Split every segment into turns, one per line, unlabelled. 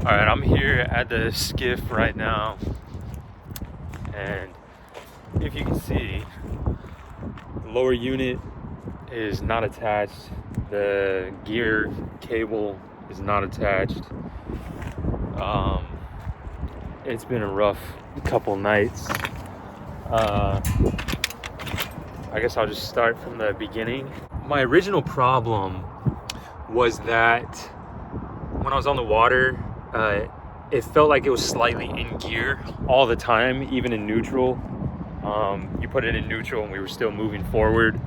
All right, I'm here at the Skiff right now, and if you can see, the lower unit is not attached. The gear cable is not attached. It's been a rough couple nights. I guess I'll just start from the beginning. My original problem was that when I was on the water, it felt like it was slightly in gear all the time, even in neutral. You put it in neutral and we were still moving forward.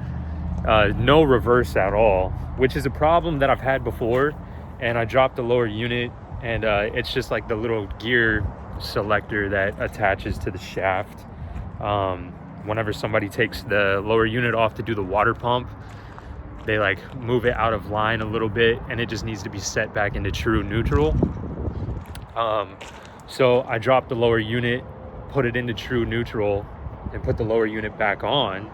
No reverse at all, which is a problem that I've had before. And I dropped the lower unit, and it's just like the little gear selector that attaches to the shaft. Whenever somebody takes the lower unit off to do the water pump, they like move it out of line a little bit, and it just needs to be set back into true neutral. So I dropped the lower unit, put it into true neutral, and put the lower unit back on,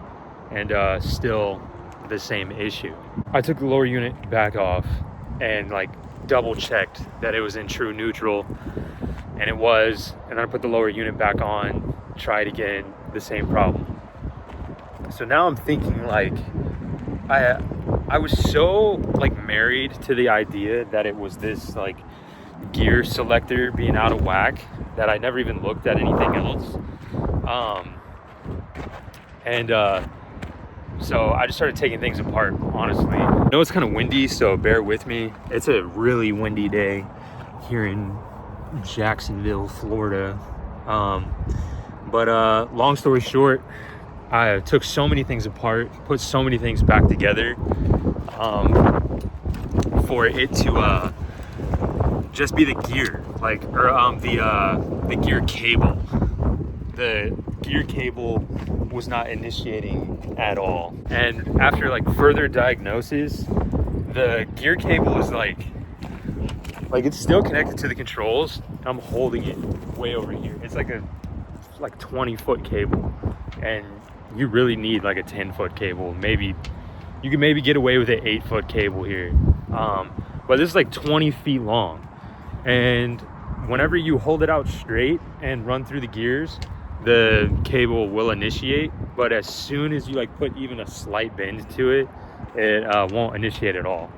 and still the same issue. I took the lower unit back off and like double checked that it was in true neutral, and it was, and then I put the lower unit back on, tried again, the same problem. So now I'm thinking, like, I was so like married to the idea that it was this like gear selector being out of whack that I never even looked at anything else. So I just started taking things apart, honestly. I know it's kind of windy, so bear with me. It's a really windy day here in Jacksonville, Florida. But long story short, I took so many things apart, put so many things back together for it to just be the gear, like, or the gear cable. The gear cable was not initiating at all. And after like further diagnosis, the gear cable is like it's still connected to the controls. I'm holding it way over here. It's like a 20-foot cable, and you really need like a 10-foot cable. Maybe you can get away with an 8-foot cable here, but this is like 20 feet long, and whenever you hold it out straight and run through the gears, the cable will initiate, but as soon as you like put even a slight bend to it, it won't initiate at all.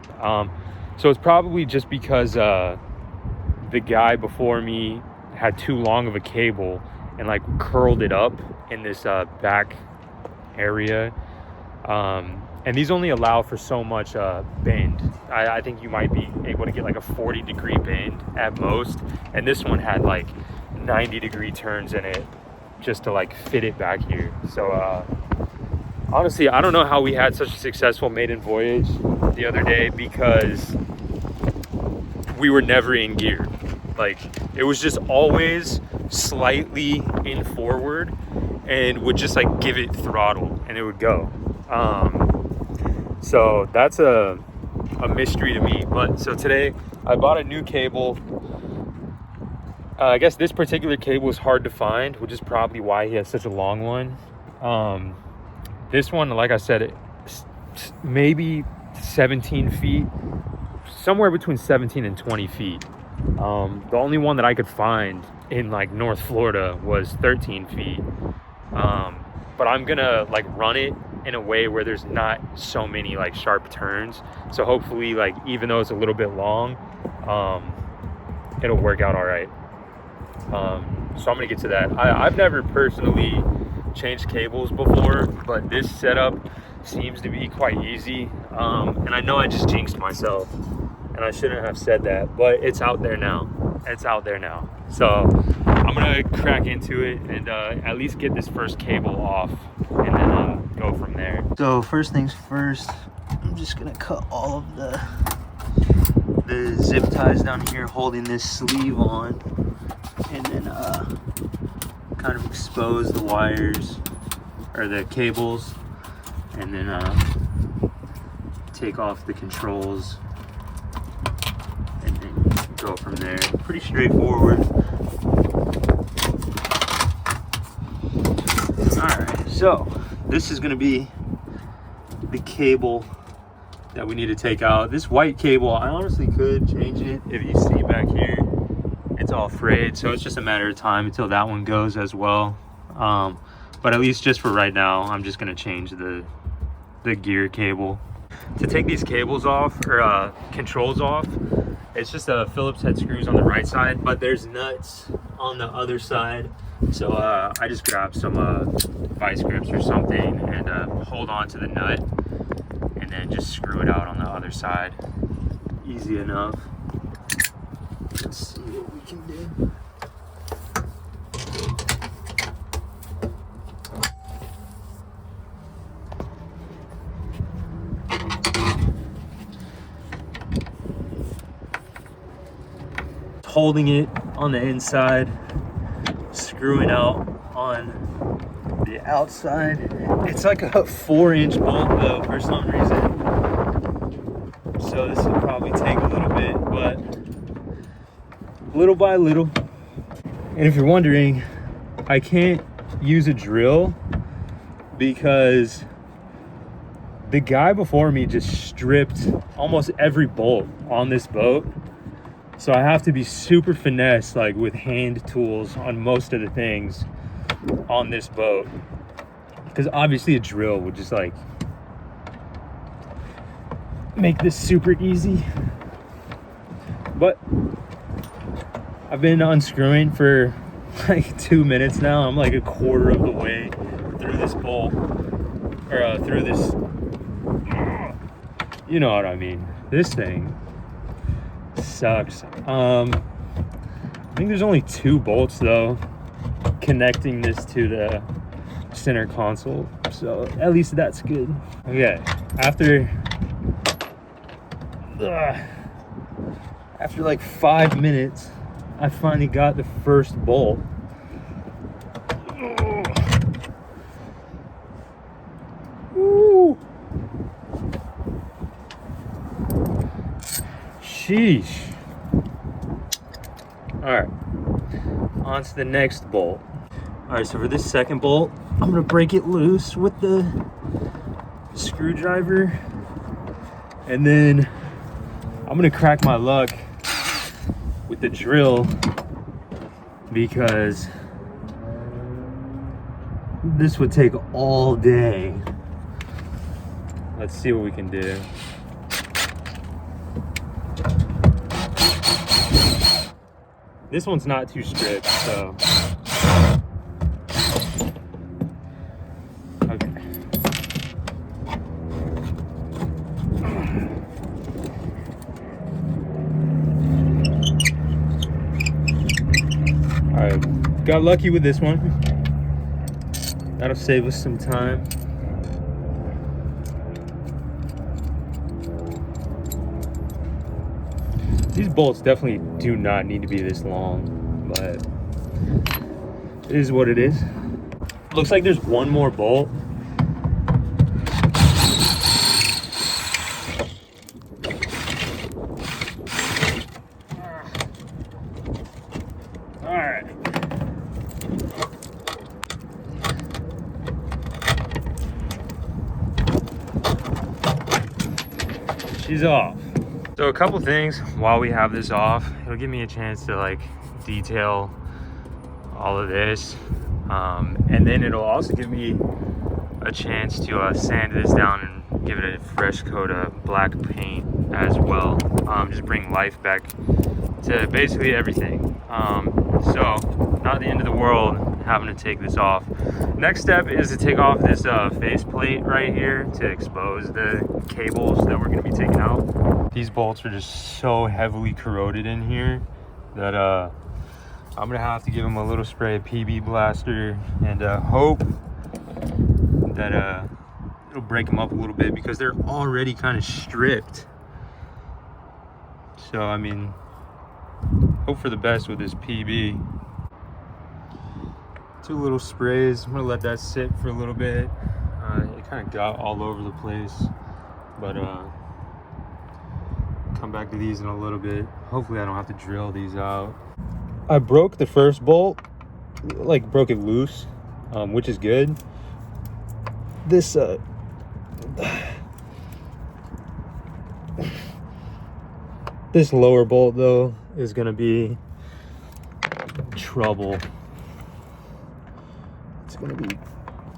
So it's probably just because the guy before me had too long of a cable and like curled it up in this back area. And these only allow for so much bend. I think you might be able to get like a 40-degree bend at most, and this one had like 90-degree turns in it just to like fit it back here. So honestly, I don't know how we had such a successful maiden voyage the other day, because we were never in gear. Like, it was just always slightly in forward, and would just like give it throttle and it would go. So that's a mystery to me. But so today I bought a new cable. I guess this particular cable is hard to find, which is probably why he has such a long one. This one, like I said, it's maybe 17 feet, somewhere between 17 and 20 feet. The only one that I could find in like North Florida was 13 feet. But I'm gonna like run it in a way where there's not so many like sharp turns. So hopefully, like, even though it's a little bit long, it'll work out all right. So I'm gonna get to that. I've never personally changed cables before, but this setup seems to be quite easy. And I know I just jinxed myself, and I shouldn't have said that, but it's out there now. It's out there now. So I'm gonna crack into it and at least get this first cable off, and then go from there. So first things first, I'm just gonna cut all of the zip ties down here holding this sleeve on, and then kind of expose the wires or the cables, and then take off the controls, and then go from there. Pretty straightforward. Alright, so this is going to be the cable that we need to take out. This white cable, I honestly could change it. If you see back here, it's all frayed, so it's just a matter of time until that one goes as well. But at least just for right now, I'm just gonna change the gear cable. To take these cables off, or controls off, it's just a Phillips head screws on the right side, but there's nuts on the other side. So I just grabbed some vice grips or something and hold on to the nut and then just screw it out on the other side. Easy enough. Let's see what we can do. Holding it on the inside, screwing out on the outside. It's like a 4-inch bolt though for some reason, so this will probably take a little bit, but little by little. And if you're wondering, I can't use a drill because the guy before me just stripped almost every bolt on this boat. So I have to be super finesse, like with hand tools on most of the things on this boat, because obviously a drill would just like make this super easy. But I've been unscrewing for like 2 minutes now. I'm like a quarter of the way through this bolt, or through this, you know what I mean, this thing sucks. I think there's only 2 bolts though connecting this to the center console, so at least that's good. Okay, after like 5 minutes, I finally got the first bolt. Woo. Sheesh. All right, on to the next bolt. All right, so for this second bolt, I'm gonna break it loose with the screwdriver, and then I'm gonna crack my luck with the drill, because this would take all day. Let's see what we can do. This one's not too stripped, so. Okay. All right, got lucky with this one. That'll save us some time. These bolts definitely do not need to be this long, but it is what it is. Looks like there's one more bolt. All right. She's off. So a couple things while we have this off, it'll give me a chance to like detail all of this, and then it'll also give me a chance to sand this down and give it a fresh coat of black paint as well. Just bring life back to basically everything. So not the end of the world having to take this off. Next step is to take off this face plate right here to expose the cables that we're going to be taking out. These bolts are just so heavily corroded in here that I'm gonna have to give them a little spray of PB Blaster and hope that it'll break them up a little bit, because they're already kind of stripped. So I mean, hope for the best with this PB. 2 little sprays. I'm gonna let that sit for a little bit. It kind of got all over the place, but come back to these in a little bit. Hopefully I don't have to drill these out. I broke the first bolt, like broke it loose, which is good. This this lower bolt though is gonna be trouble. It's gonna be,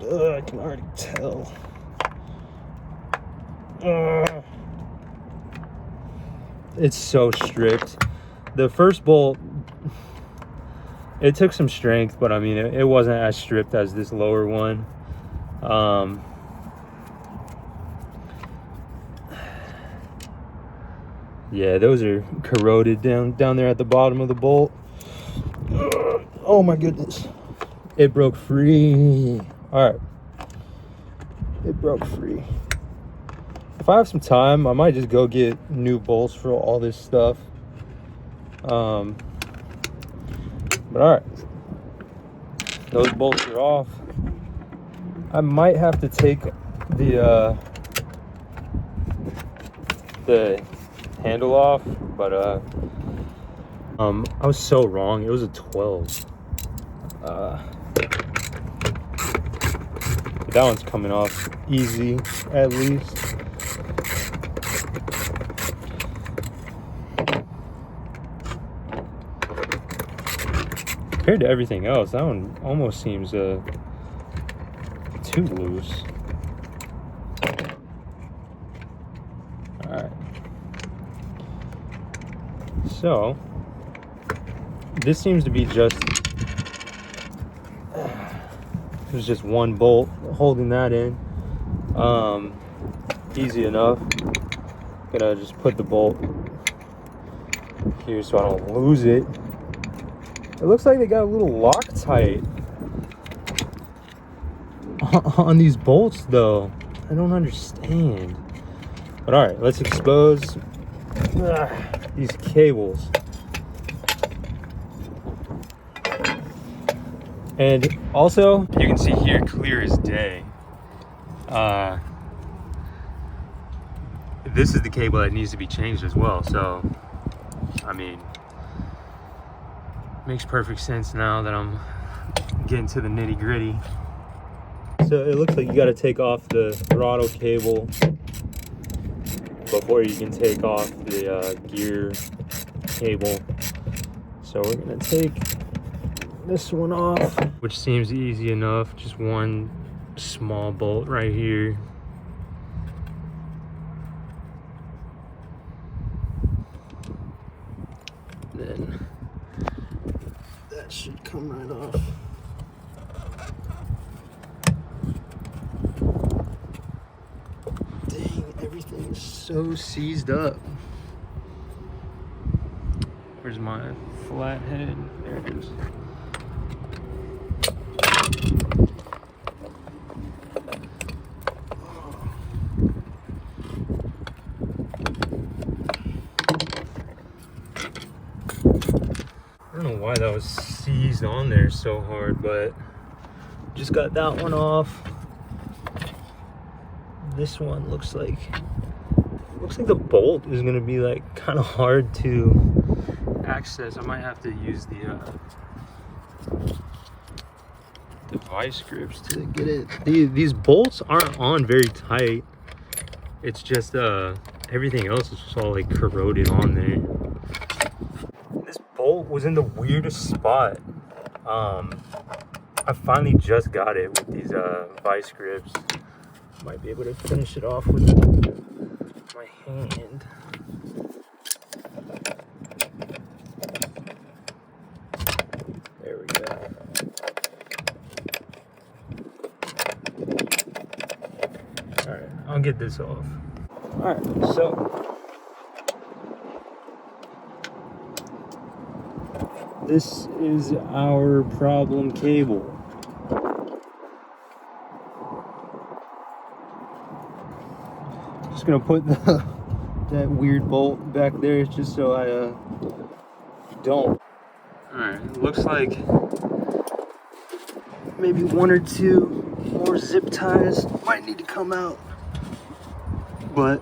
I can already tell. It's so strict. The first bolt, it took some strength, but I mean, it wasn't as stripped as this lower one. Yeah, those are corroded down there at the bottom of the bolt. Oh my goodness. It broke free. All right. It broke free. If I have some time, I might just go get new bolts for all this stuff. But all right. Those bolts are off. I might have to take the handle off, but I was so wrong. It was a 12. That one's coming off easy, at least. Compared to everything else, that one almost seems too loose. All right. So this seems to be just, there's just one bolt holding that in. Easy enough. Gonna just put the bolt here so I don't lose it. It looks like they got a little Loctite on these bolts though. I don't understand. But all right, let's expose these cables. And also, you can see here clear as day. This is the cable that needs to be changed as well. So, I mean, makes perfect sense now that I'm getting to the nitty gritty. So it looks like you got to take off the throttle cable before you can take off the gear cable. So we're gonna take this one off, which seems easy enough. Just one small bolt right here. Then that should come right off. Dang, everything is so seized up. Where's my flathead? There it is. I don't know why that was seized on there so hard, but just got that one off. This one looks like the bolt is gonna be like kind of hard to access. I might have to use the vice grips to get it. These bolts aren't on very tight. It's just everything else is just all like corroded on there. This bolt was in the weirdest spot. I finally just got it with these vice grips. Might be able to finish it off with my hand. There we go. Alright, I'll get this off. Alright, so this is our problem cable. Just gonna put that weird bolt back there just so I don't. Alright, it looks like maybe one or two more zip ties might need to come out. But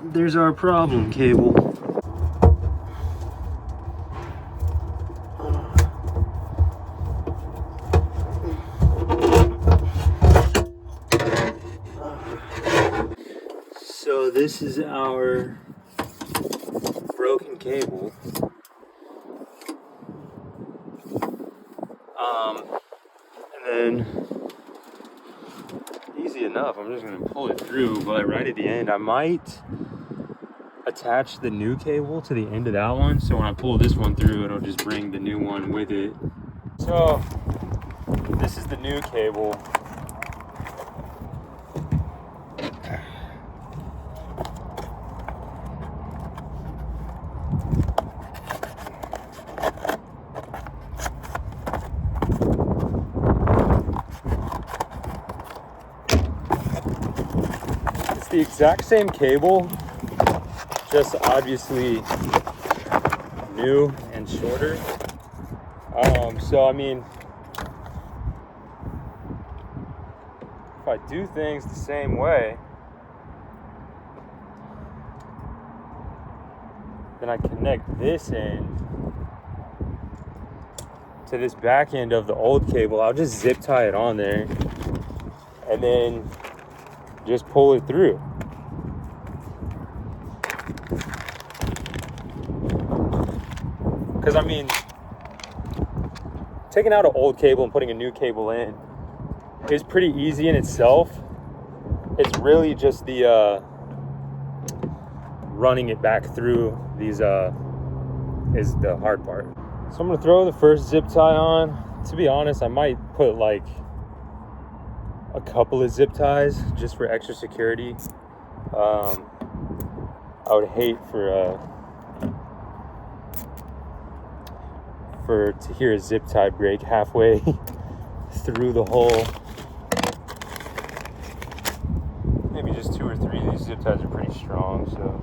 there's our problem cable. So this is our broken cable. And then, easy enough, I'm just gonna pull it through, but right at the end, I might attach the new cable to the end of that one, so when I pull this one through, it'll just bring the new one with it. So, this is the new cable. It's the exact same cable, just obviously new and shorter. So I mean, if I do things the same way, then I connect this end to this back end of the old cable. I'll just zip tie it on there and then just pull it through. Because I mean, taking out an old cable and putting a new cable in is pretty easy in itself. It's really just the running it back through these is the hard part. So I'm gonna throw the first zip tie on. To be honest, I might put like a couple of zip ties just for extra security. I would hate to hear a zip tie break halfway through the hole. Maybe just 2 or 3 of these zip ties are pretty strong, so.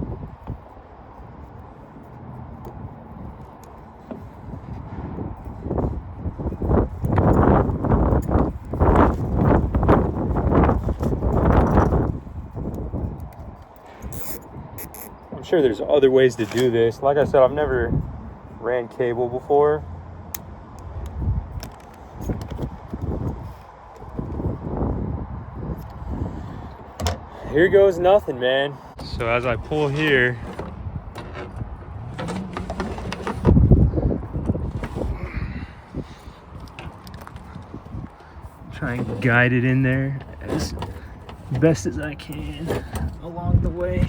I'm sure there's other ways to do this. Like I said, I've never ran cable before. Here goes nothing, man. So as I pull here, try and guide it in there as best as I can along the way.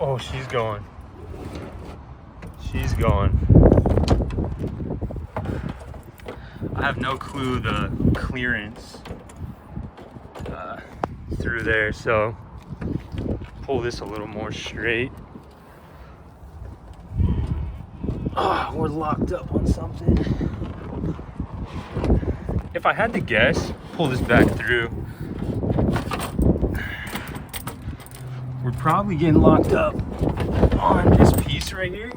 Oh, she's going. She's going. I have no clue the clearance through there, so pull this a little more straight. Oh, we're locked up on something. If I had to guess, pull this back through. We're probably getting locked up on this piece right here.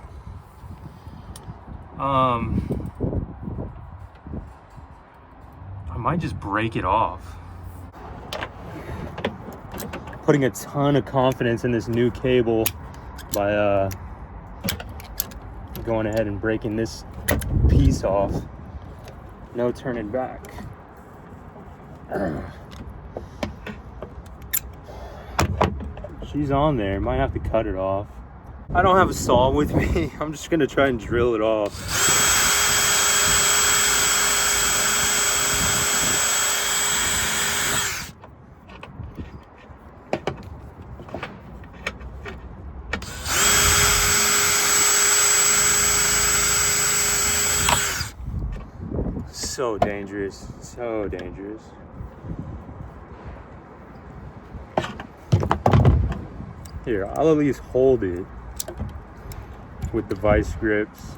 I might just break it off. Putting a ton of confidence in this new cable by going ahead and breaking this piece off. No turning back. She's on there. Might have to cut it off. I don't have a saw with me. I'm just gonna try and drill it off. So dangerous. So dangerous. Here, I'll at least hold it with the vice grips.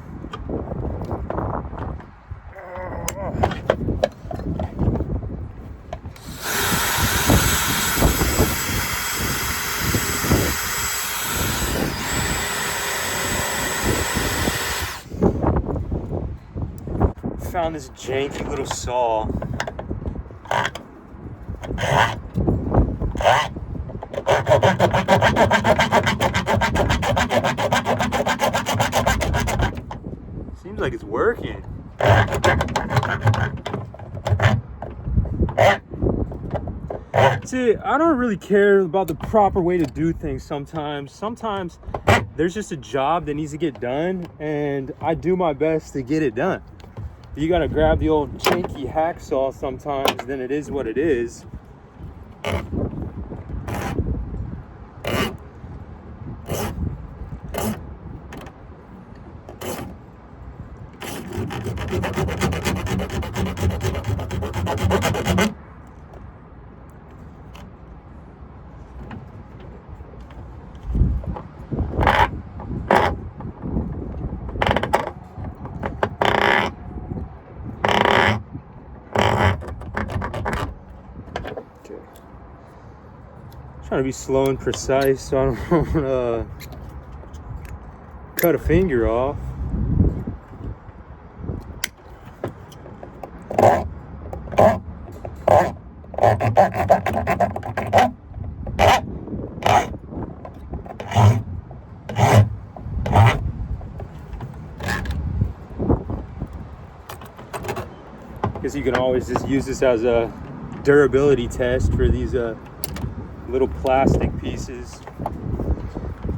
Found this janky little saw. Seems like it's working. See, I don't really care about the proper way to do things sometimes. Sometimes there's just a job that needs to get done, and I do my best to get it done. You gotta grab the old janky hacksaw sometimes, then it is what it is. Trying to be slow and precise so I don't want to cut a finger off. Guess you can always just use this as a durability test for these little plastic pieces.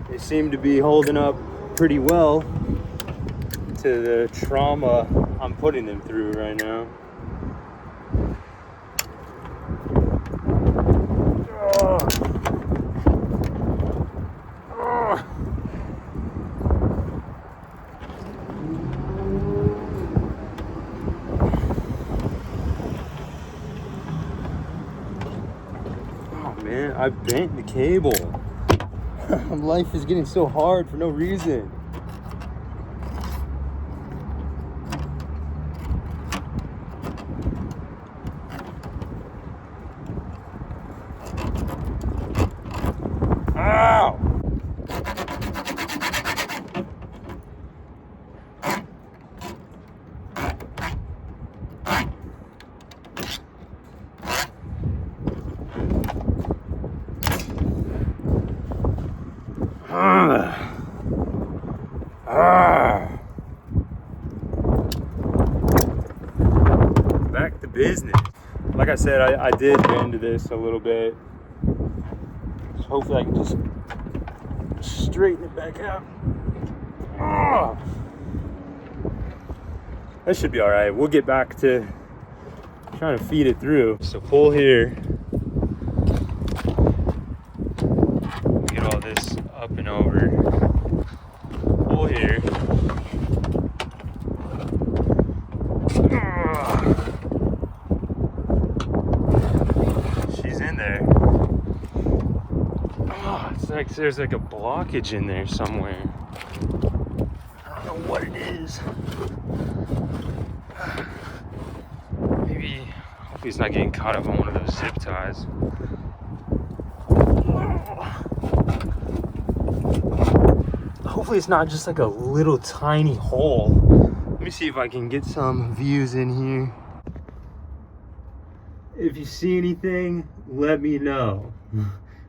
They seem to be holding up pretty well to the trauma I'm putting them through right now. Man, I bent the cable. Life is getting so hard for no reason. Ow! Back to business. Like I said, I did bend this a little bit. So hopefully I can just straighten it back out. That should be all right. We'll get back to trying to feed it through. So pull here. Get all this up and over. Pull here. She's in there. Oh, it's like there's like a blockage in there somewhere. I don't know what it is. Maybe, hopefully it's not getting caught up on one of those zip ties. Hopefully it's not just like a little tiny hole. Let me see if I can get some views in here. If you see anything, let me know.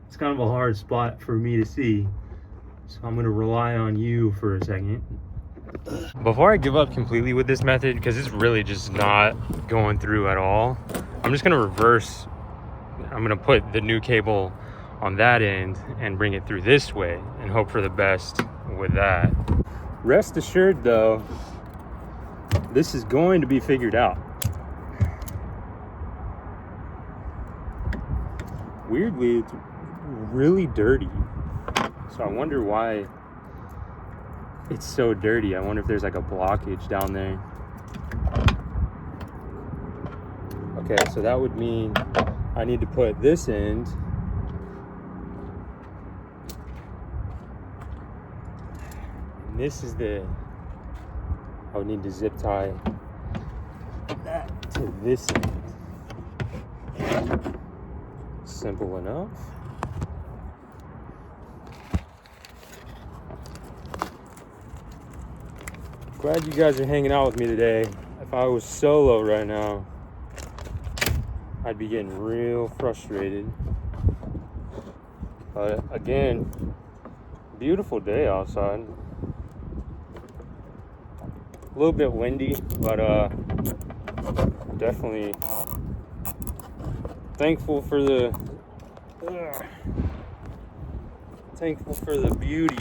It's kind of a hard spot for me to see, so I'm gonna rely on you for a second. Before I give up completely with this method, because it's really just not going through at all, I'm just gonna reverse. I'm gonna put the new cable on that end and bring it through this way and hope for the best with that. Rest assured though, this is going to be figured out. Weirdly, it's really dirty, so I wonder why it's so dirty. I wonder if there's like a blockage down there. Okay, so that would mean I need to put this end and this is the, I would need to zip tie that to this end. Simple enough. Glad you guys are hanging out with me today. If I was solo right now, I'd be getting real frustrated. But again, beautiful day outside. A little bit windy, but definitely thankful for the Ugh. Thankful for the beauty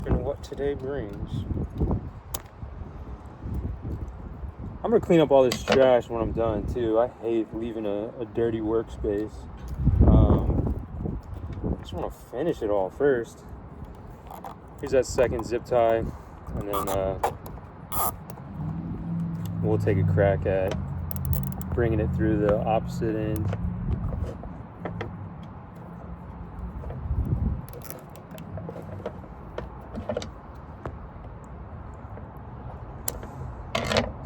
and what today brings. I'm gonna clean up all this trash when I'm done too. I hate leaving a dirty workspace. I just want to finish it all first. Here's that second zip tie, and then we'll take a crack at bringing it through the opposite end.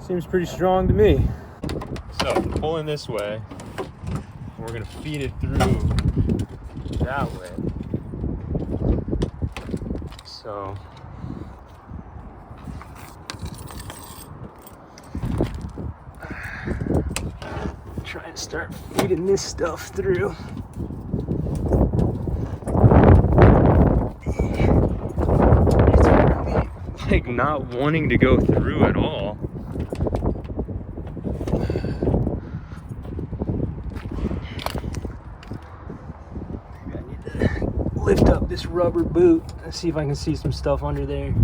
Seems pretty strong to me. So pulling this way, we're gonna feed it through that way. So try and start feeding this stuff through. It's really like not wanting to go through at all. Lift up this rubber boot and see if I can see some stuff under there.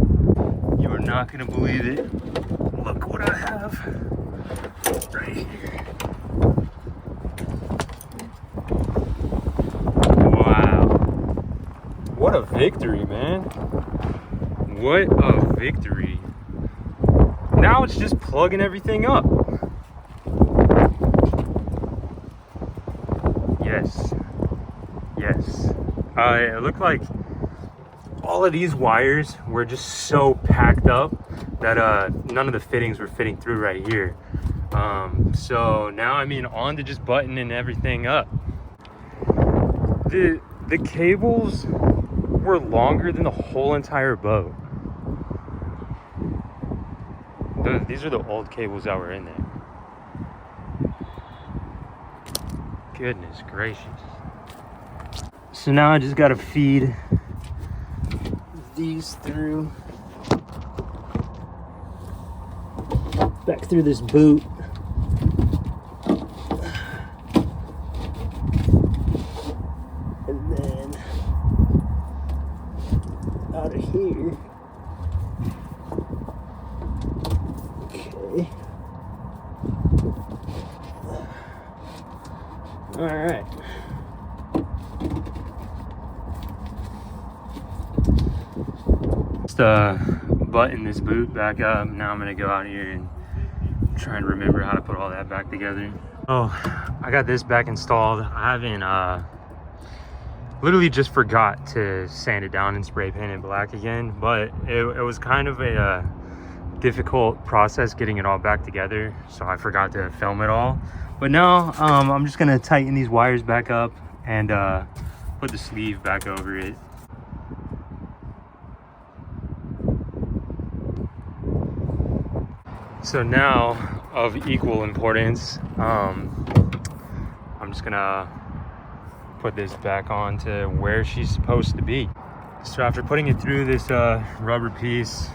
You are not gonna believe it. Look what I have right here. Wow. What a victory, man. What a victory. Now it's just plugging everything up. Yes. Yes. It looked like all of these wires were just so packed up that none of the fittings were fitting through right here. So now, I mean, on to just buttoning everything up. The cables were longer than the whole entire boat. These are the old cables that were in there. Goodness gracious. So now I just gotta feed these through, back through this boot. And then out of here. Okay. All right. Button this boot back up. Now I'm gonna go out here and try and remember how to put all that back together. Oh, I got this back installed. I haven't literally just forgot to sand it down and spray paint it black again, but it was kind of a difficult process getting it all back together, so I forgot to film it all. But now I'm just gonna tighten these wires back up and put the sleeve back over it. So now, of equal importance, I'm just gonna put this back on to where she's supposed to be. So after putting it through this rubber piece,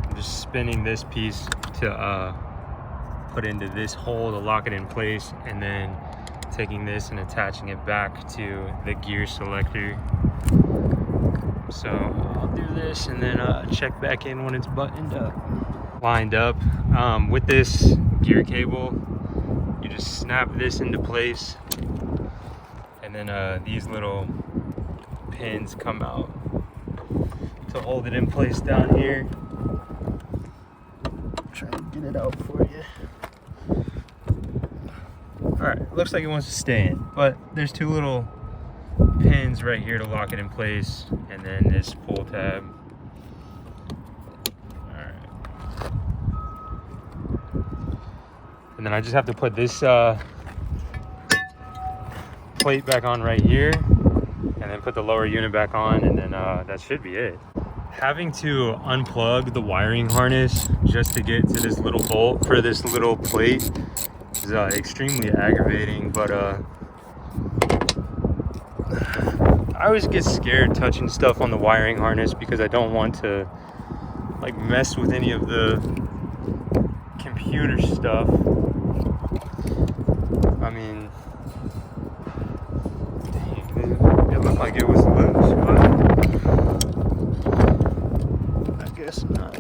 I'm just spinning this piece to put into this hole to lock it in place, and then taking this and attaching it back to the gear selector. So I'll do this and then check back in when it's buttoned up. Lined up. With this gear cable, you just snap this into place, and then these little pins come out to hold it in place down here. I'm trying to get it out for you. Alright, looks like it wants to stay in, but there's two little pins right here to lock it in place, and then this pull tab. And then I just have to put this plate back on right here, and then put the lower unit back on, and then that should be it. Having to unplug the wiring harness just to get to this little bolt for this little plate is extremely aggravating, but I always get scared touching stuff on the wiring harness because I don't want to like mess with any of the computer stuff. I mean, felt like it was loose, but I guess not.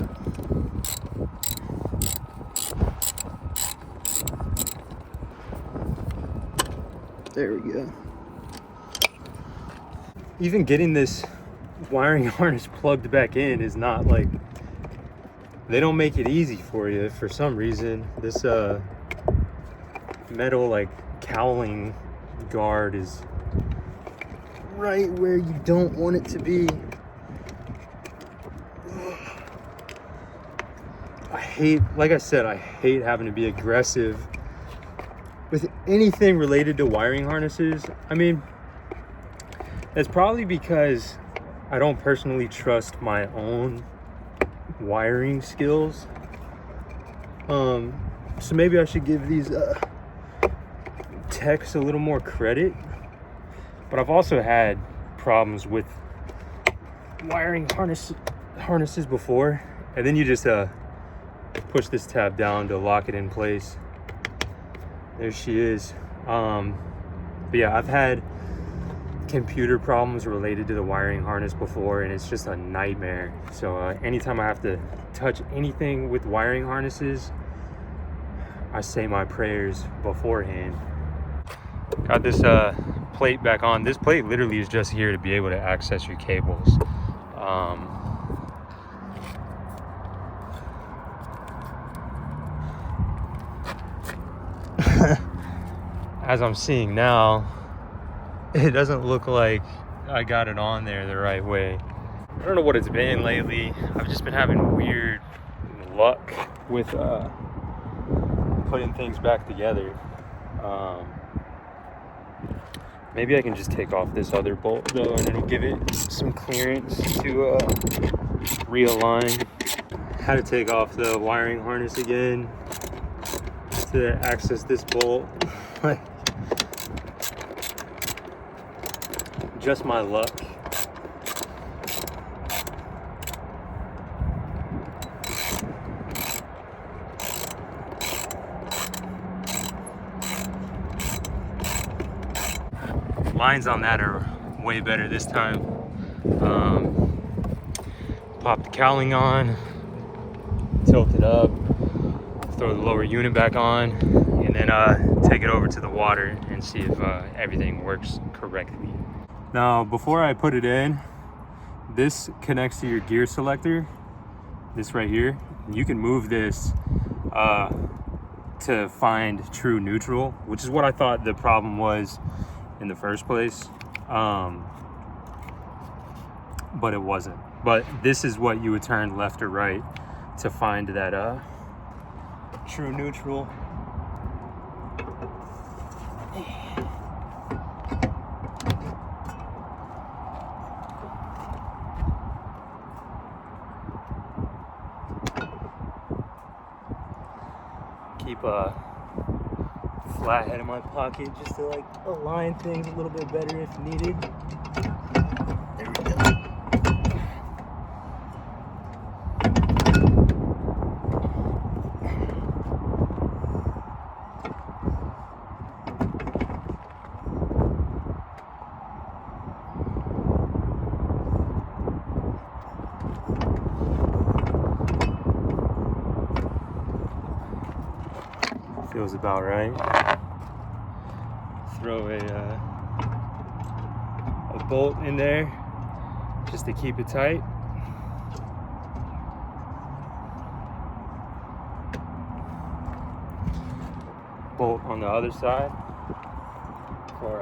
There we go. Even getting this wiring harness plugged back in is not like, they don't make it easy for you for some reason. This metal like cowling guard is right where you don't want it to be. I hate, like I said, I hate having to be aggressive with anything related to wiring harnesses. I mean, it's probably because I don't personally trust my own wiring skills. So maybe I should give these techs a little more credit. But I've also had problems with wiring harnesses before, and then you just push this tab down to lock it in place. There she is. But yeah, I've had computer problems related to the wiring harness before, and it's just a nightmare. So anytime I have to touch anything with wiring harnesses, I say my prayers beforehand. Got this plate back on. This plate literally is just here to be able to access your cables. As I'm seeing now, it doesn't look like I got it on there the right way. I don't know what it's been lately. I've just been having weird luck with putting things back together. Maybe I can just take off this other bolt though, and it'll give it some clearance to realign. Had to take off the wiring harness again to access this bolt. Like, just my luck. Lines on that are way better this time. Pop the cowling on, tilt it up, throw the lower unit back on, and then take it over to the water and see if everything works correctly. Now, before I put it in, this connects to your gear selector, this right here. You can move this to find true neutral, which is what I thought the problem was in the first place, but it wasn't. But this is what you would turn left or right to find that true neutral. Keep a flat head in my pocket just to like align things a little bit better if needed. There we go. Feels about right. Throw a bolt in there just to keep it tight. Bolt on the other side for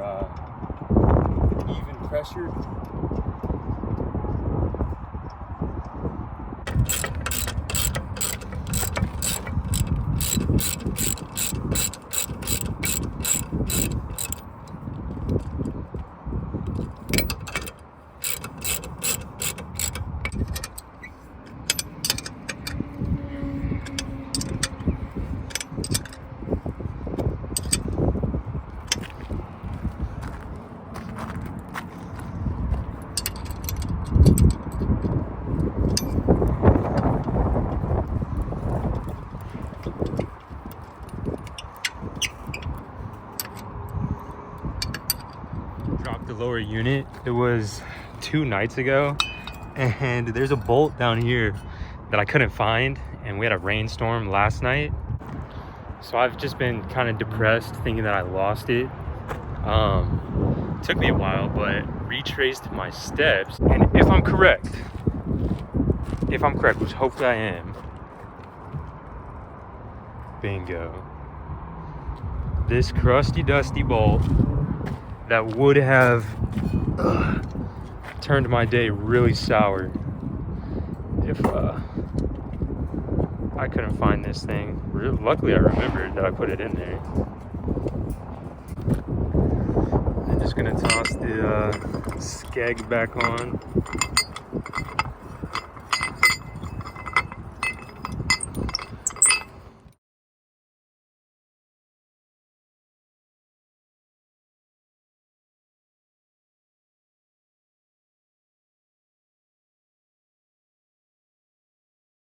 even pressure. the lower unit. It was 2 nights ago, and there's a bolt down here that I couldn't find, and we had a rainstorm last night. So I've just been kind of depressed thinking that I lost it. Took me a while, but retraced my steps, and if I'm correct, which hopefully I am, bingo. This crusty dusty bolt that would have turned my day really sour if I couldn't find this thing. Luckily I remembered that I put it in there. I'm just gonna toss the skeg back on.